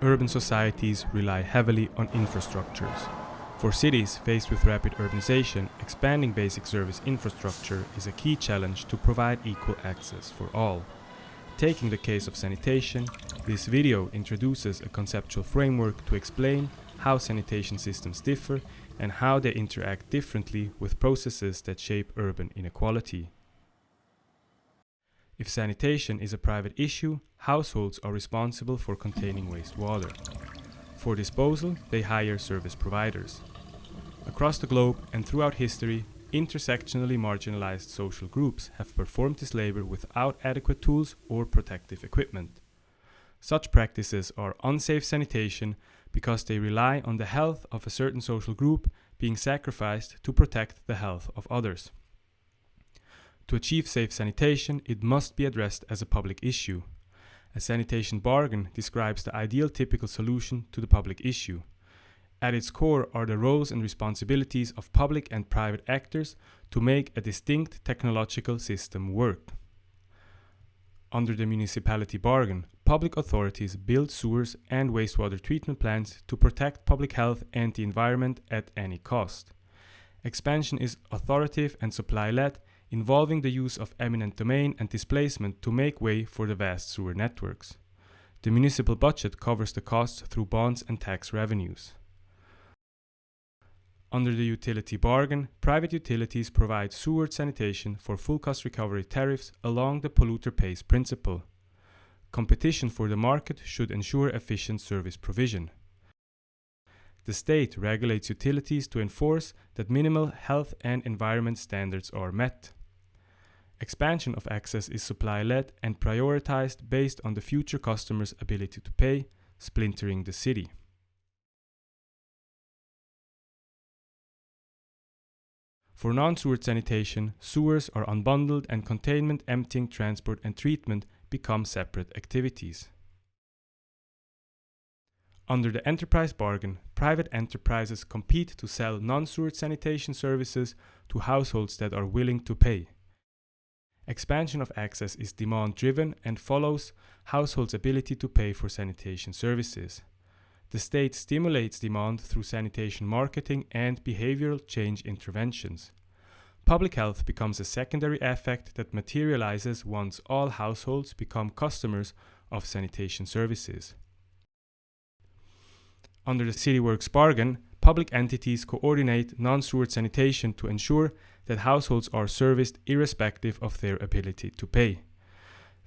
urban societies rely heavily on infrastructures. For cities faced with rapid urbanization, expanding basic service infrastructure is a key challenge to provide equal access for all. Taking the case of sanitation, this video introduces a conceptual framework to explain how sanitation systems differ and how they interact differently with processes that shape urban inequality. If sanitation is a private issue, households are responsible for containing wastewater. For disposal, they hire service providers. Across the globe and throughout history, intersectionally marginalized social groups have performed this labor without adequate tools or protective equipment. Such practices are unsafe sanitation because they rely on the health of a certain social group being sacrificed to protect the health of others. To achieve safe sanitation, it must be addressed as a public issue. A sanitation bargain describes the ideal typical solution to the public issue. At its core are the roles and responsibilities of public and private actors to make a distinct technological system work. Under the Municipality bargain, public authorities build sewers and wastewater treatment plants to protect public health and the environment at any cost. Expansion is authoritative and supply-led, involving the use of eminent domain and displacement to make way for the vast sewer networks. The municipal budget covers the costs through bonds and tax revenues. Under the utility bargain, private utilities provide sewer sanitation for full cost recovery tariffs along the polluter pays principle. Competition for the market should ensure efficient service provision. The state regulates utilities to enforce that minimal health and environment standards are met. Expansion of access is supply-led and prioritized based on the future customer's ability to pay, splintering the city. For non-sewer sanitation, sewers are unbundled and containment, emptying, transport and treatment become separate activities. Under the enterprise bargain, private enterprises compete to sell non-sewer sanitation services to households that are willing to pay. Expansion of access is demand-driven and follows households' ability to pay for sanitation services. The state stimulates demand through sanitation marketing and behavioral change interventions. Public health becomes a secondary effect that materializes once all households become customers of sanitation services. Under the Cityworks bargain, public entities coordinate non-sewer sanitation to ensure that households are serviced irrespective of their ability to pay.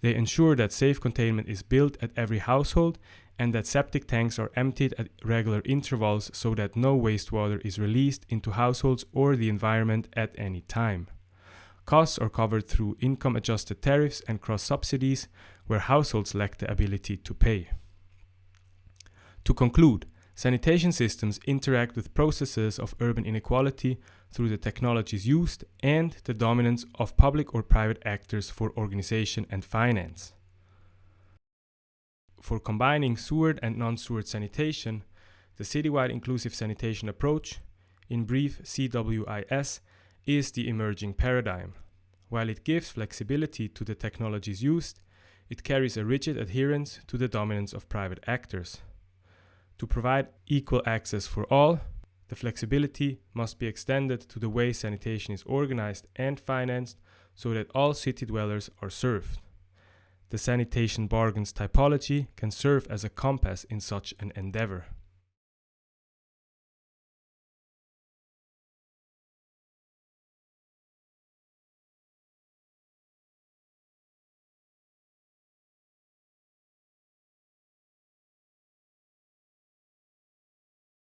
They ensure that safe containment is built at every household and that septic tanks are emptied at regular intervals so that no wastewater is released into households or the environment at any time. Costs are covered through income-adjusted tariffs and cross-subsidies where households lack the ability to pay. To conclude, sanitation systems interact with processes of urban inequality through the technologies used and the dominance of public or private actors for organization and finance. For combining sewered and non-sewered sanitation, the citywide inclusive sanitation approach, in brief CWIS, is the emerging paradigm. While it gives flexibility to the technologies used, it carries a rigid adherence to the dominance of private actors. To provide equal access for all, the flexibility must be extended to the way sanitation is organized and financed so that all city dwellers are served. The sanitation bargains typology can serve as a compass in such an endeavor.